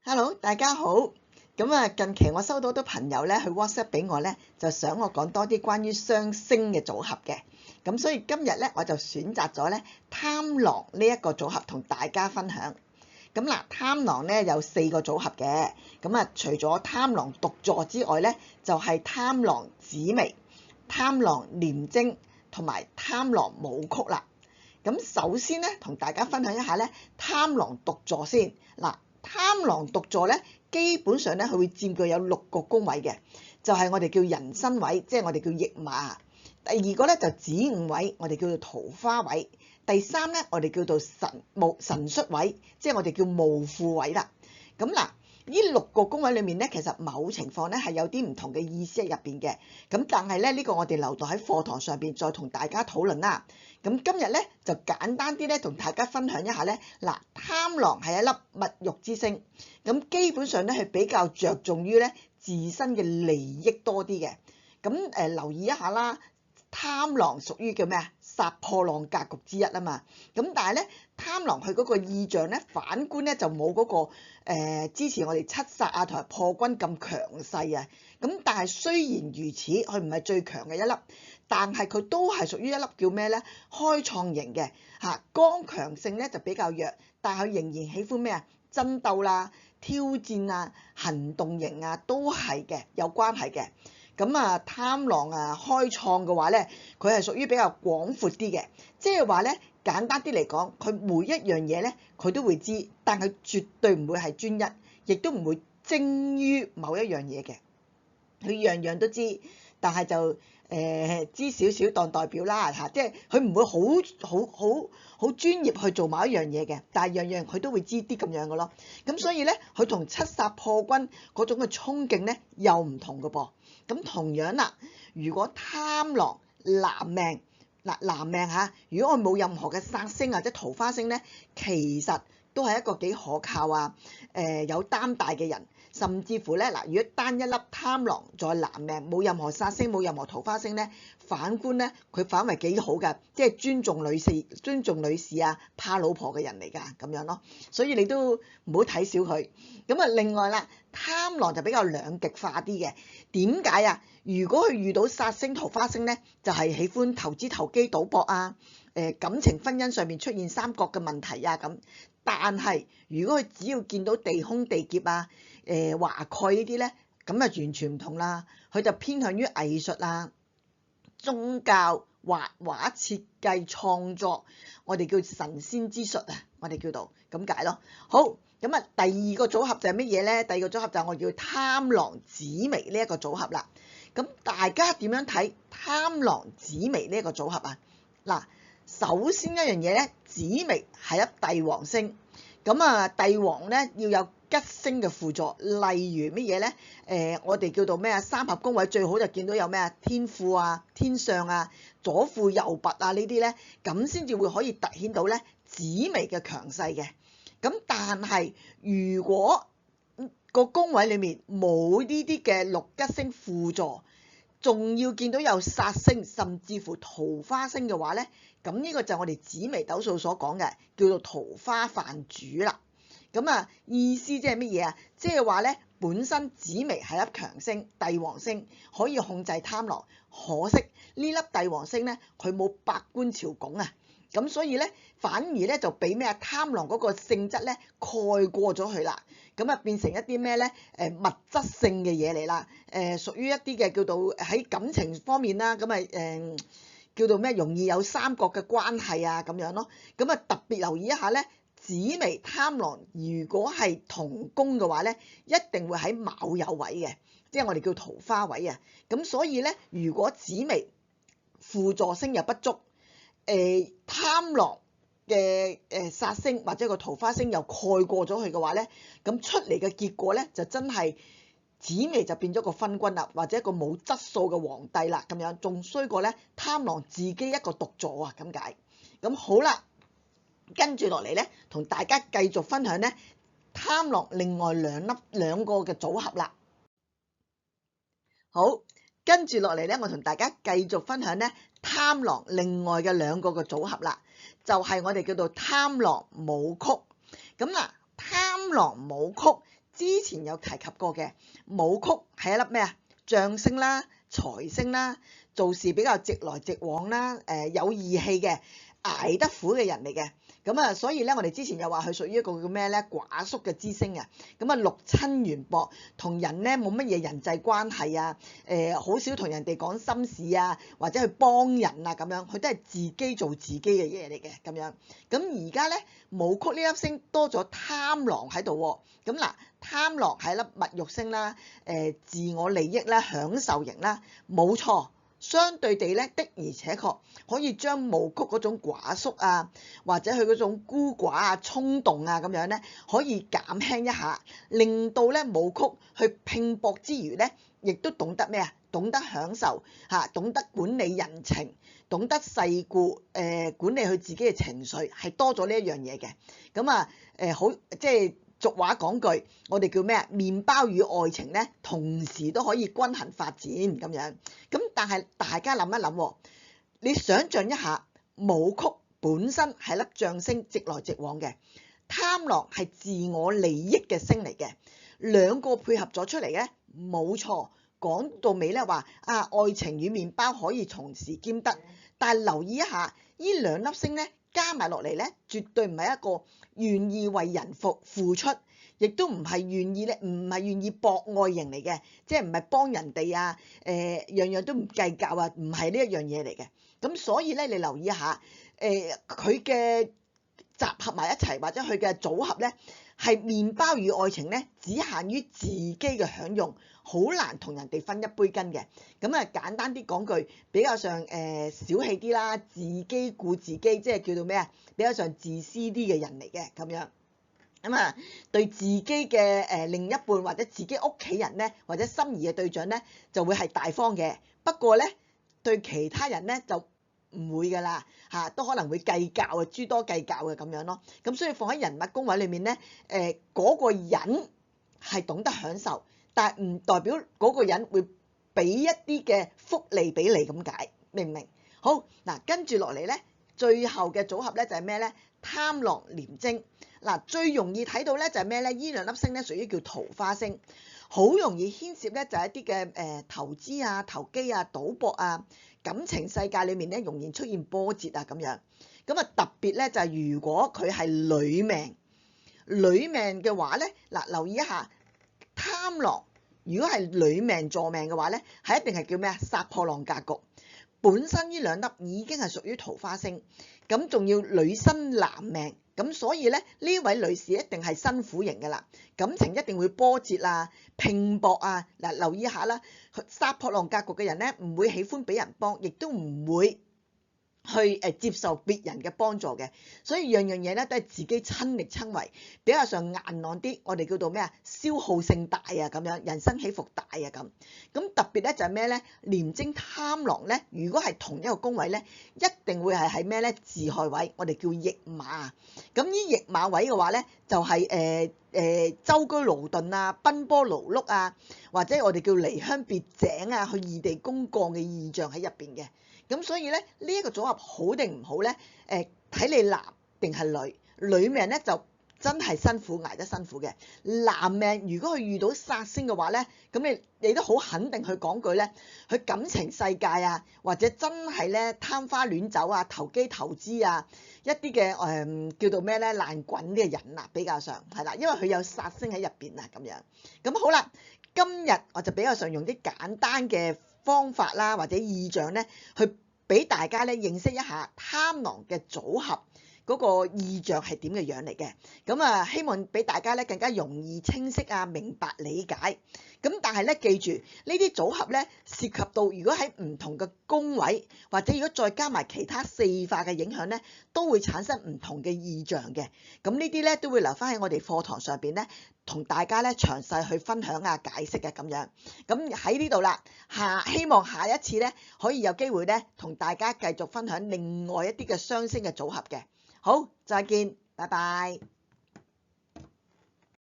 Hello，大家好。近期我收到好多朋友咧去 WhatsApp 俾我咧，就想我講多啲關於雙星嘅組合嘅。咁所以今日咧我就選擇咗咧貪狼呢一個組合同大家分享。咁嗱，貪狼咧有4個組合嘅。除咗貪狼獨坐之外咧，就係貪狼紫微、貪狼廉貞同埋貪狼武曲啦。咁首先咧，同大家分享一下咧貪狼獨坐先。嗱，貪狼獨坐咧，基本上咧佢會佔據有6個宮位嘅，就係我哋叫人身位，即係我哋叫驛馬。第二個咧就子午位，我哋叫做桃花位。第三咧，我哋叫做辰戌位，即係我哋叫墓庫位啦。咁嗱，呢6個宮位裏面咧，其實某情況咧係有啲唔同嘅意思喺入邊嘅。咁但係咧呢個我哋留待喺課堂上邊再同大家討論啦。咁今日咧就簡單啲咧同大家分享一下咧。嗱，貪狼係一粒物欲之星，咁基本上咧係比較着重於咧自身嘅利益多啲嘅。咁留意一下啦，貪狼屬於叫咩啊？殺破狼格局之一啊嘛。咁但係咧貪狼佢嗰個意象咧，反觀咧就冇嗰個支持我哋七殺啊同埋破軍咁強勢啊。咁但係雖然如此，佢唔係最強嘅一粒，但係佢都係屬於一粒叫咩咧？開創型嘅嚇，剛強性咧就比較弱，但係佢仍然喜歡咩啊？爭鬥啦、挑戰啊、行動型啊，都係嘅，有關係嘅。貪狼開創嘅話咧，佢係屬於比較廣闊啲嘅，即係話咧簡單啲嚟講，佢每一樣嘢咧佢都會知，但佢絕對唔會係專一，亦都唔會精於某一樣嘢嘅。佢樣樣都知，但係就知少少當代表啦嚇，即係佢唔會好專業去做某一樣嘢嘅，但係樣樣佢都會知啲咁樣嘅咯。咁所以咧，佢同七殺破軍嗰種嘅衝勁咧又唔同嘅噃。咁同樣啦，如果貪狼男命男命嚇，如果我冇任何嘅殺星或者桃花星咧，其實都係一個幾可靠啊，有擔帶嘅人。甚至乎咧嗱，如果單一粒貪狼在男命，冇任何殺星，冇任何桃花星咧，反觀咧佢反為幾好㗎，即係尊重女士啊，怕老婆嘅人嚟㗎咁樣咯。所以你都唔好睇小佢。另外啦，貪狼就比較兩極化啲嘅。點解啊？如果佢遇到殺星、桃花星咧，就係喜歡投資投機賭博啊，感情婚姻上面出現三角嘅問題啊咁。但係如果佢只要見到地空地劫啊，華蓋呢啲咧，咁啊完全唔同啦。佢就偏向於藝術啊、宗教、畫畫設計創作，我哋叫神仙之術啊，我哋叫做咁解咯。好，第二個組合就係乜嘢咧？第二個組合就係我叫貪狼紫微呢一個組合啦。咁大家點樣睇貪狼紫微呢一個組合啊？嗱，首先一樣嘢咧，紫微係一帝王星。帝王咧要有吉星嘅輔助，例如乜嘢咧？我哋叫做咩啊？三合宮位最好就見到有咩啊？天賦啊、天相啊、左輔右弼啊呢啲咧，咁先至會可以凸顯到咧紫微嘅強勢嘅。咁但係如果個宮位裡面冇呢啲嘅六吉星輔助，仲要見到有殺星，甚至乎桃花星嘅話咧，咁呢個就我哋紫微斗數所講嘅，叫做桃花犯主啦。意思即係乜嘢啊？即係話咧，本身紫微係粒強星、帝王星，可以控制貪狼。可惜呢粒帝王星咧，佢冇百官朝拱啊，咁所以咧，反而咧就俾咩啊？貪狼嗰個性質咧蓋過咗佢啦。變成一啲咩咧？物質性嘅嘢嚟啦。屬於一啲嘅叫做喺感情方面啦。叫做咩？容易有三角嘅關係啊咁樣咯。特別留意一下咧，紫微貪狼如果係同宮嘅話咧，一定會喺卯酉位嘅，即係我哋叫桃花位啊。咁所以咧，如果紫微輔助星又不足，貪狼嘅殺星或者個桃花星又蓋過咗佢嘅話咧，咁出嚟嘅結果咧就真係紫微就變咗個昏君啦，或者一個冇質素嘅皇帝啦，咁樣仲衰過咧貪狼自己一個獨坐啊咁解。咁好啦，跟住落嚟咧，同大家繼續分享咧貪狼另外兩個嘅組合啦。好，跟住落嚟咧，我同大家繼續分享咧貪狼另外嘅兩個嘅組合啦。就係我哋叫做貪狼武曲。貪狼武曲之前有提及過嘅，武曲係一粒咩啊？將星啦、財星啦，做事比較直來直往啦，有義氣嘅，捱得苦嘅人嚟嘅。咁啊，所以咧，我哋之前又話佢屬於一個叫咩咧？寡宿嘅之星啊。咁啊，六親緣薄，同人咧冇乜嘢人際關係啊。好少同人哋講心事啊，或者去幫人啊咁樣，佢都係自己做自己嘅嘢嚟嘅咁樣。咁而家咧，武曲呢粒星多咗貪狼喺度喎。咁嗱，貪狼係一粒物欲星啦，自我利益啦，享受型啦，冇錯。相對地咧，的而且確可以將武曲嗰種寡宿啊，或者佢嗰種孤寡啊、衝動啊咁樣咧，可以減輕一下，令到咧武曲去拼搏之餘咧，亦都懂得咩啊？懂得享受嚇，懂得管理人情，懂得世故，管理佢自己嘅情緒，係多咗呢一樣嘢嘅。咁啊，好即係。俗話講句，我哋叫咩啊？麵包與愛情咧，同時都可以均衡發展咁樣。咁但係大家諗一諗，你想象一下，武曲本身係粒將星，直來直往嘅；貪狼係自我利益嘅星嚟嘅，兩個配合咗出嚟咧，冇錯。講到尾咧話啊，愛情與麵包可以同時兼得，但係留意一下，呢兩粒星咧加埋落嚟咧，絕對唔係一個願意為人付出，亦都唔係願意博愛型嚟嘅，即係唔係幫人哋啊，樣樣都唔計較啊，唔係呢一樣嘢嚟嘅。咁所以咧，你留意一下，佢嘅集合埋一齊或者佢嘅組合咧，係麵包與愛情咧，只限於自己嘅享用，好難同人哋分一杯羹嘅。咁啊，簡單啲講句，比較上小氣啲啦，自己顧自己，即係叫做咩啊？比較上自私啲嘅人嚟嘅咁樣。咁啊，對自己嘅另一半或者自己屋企人咧，或者心儀嘅對象咧，就會係大方嘅。不過咧，對其他人咧就唔會㗎啦，都可能會計較啊，諸多計較嘅咁樣咯。咁所以放喺人物宮位裏面咧，嗰個人係懂得享受，但係唔代表嗰個人會俾一啲嘅福利俾你咁解，明唔明？好嗱，跟住落嚟咧，最後嘅組合咧就係咩咧？貪狼廉貞。嗱，最容易睇到咧就係咩咧？呢兩粒星咧屬於叫桃花星，好容易牽涉咧就係一啲嘅投資啊、投機啊、賭博啊，感情世界裏面咧容易出現波折啊咁樣。咁啊特別咧就係如果佢係女命嘅話咧，嗱留意一下貪狼，如果係女命坐命嘅話咧，係一定係叫咩啊？殺破狼格局。本身呢兩粒已經係屬於桃花星，咁仲要女生男命。咁所以咧，呢位女士一定係辛苦型嘅啦，感情一定會波折啊、拼搏啊。嗱，留意一下啦，殺破狼格局嘅人咧，唔會喜歡俾人幫，亦都唔會去接受別人嘅幫助嘅。所以樣樣嘢咧都係自己親力親為，比較上硬朗啲。我哋叫做咩啊？消耗性大啊，咁樣人生起伏大啊咁。咁特別咧就係咩咧？廉貞貪狼咧，如果係同一個宮位咧，一定會係喺咩咧？自害位，我哋叫驛馬。咁呢驛馬位嘅話咧，就係舟車勞頓啊、奔波勞碌啊，或者我哋叫離鄉別井啊、去異地公幹嘅意象喺入邊嘅。咁所以咧，呢一個組合好定唔好咧？睇你男定係女，女命咧就真係辛苦，捱得辛苦嘅。男命如果佢遇到煞星嘅話咧，咁你都好肯定去講句咧，佢感情世界啊，或者真係咧貪花戀酒啊、投機投資啊，一啲嘅叫做咩咧爛滾嘅人啊，比較上係啦，因為佢有煞星喺入邊啊咁樣。咁好啦，今日我就比較上用啲簡單嘅方法啦，或者意象咧，去俾大家咧認識一下貪狼嘅組合嗰個意象係點嘅樣嚟嘅。咁啊，希望俾大家咧更加容易清晰啊、明白理解。咁但係咧，記住呢啲組合咧涉及到，如果喺唔同嘅宮位，或者如果再加埋其他四化嘅影響咧，都會產生唔同嘅意象嘅。咁呢啲咧都會留翻喺我哋課堂上邊咧，同大家咧詳細去分享啊、解釋嘅咁樣。咁喺呢度啦，希望下一次咧可以有機會咧同大家繼續分享另外一啲嘅雙星嘅組合嘅。好，再見，拜拜。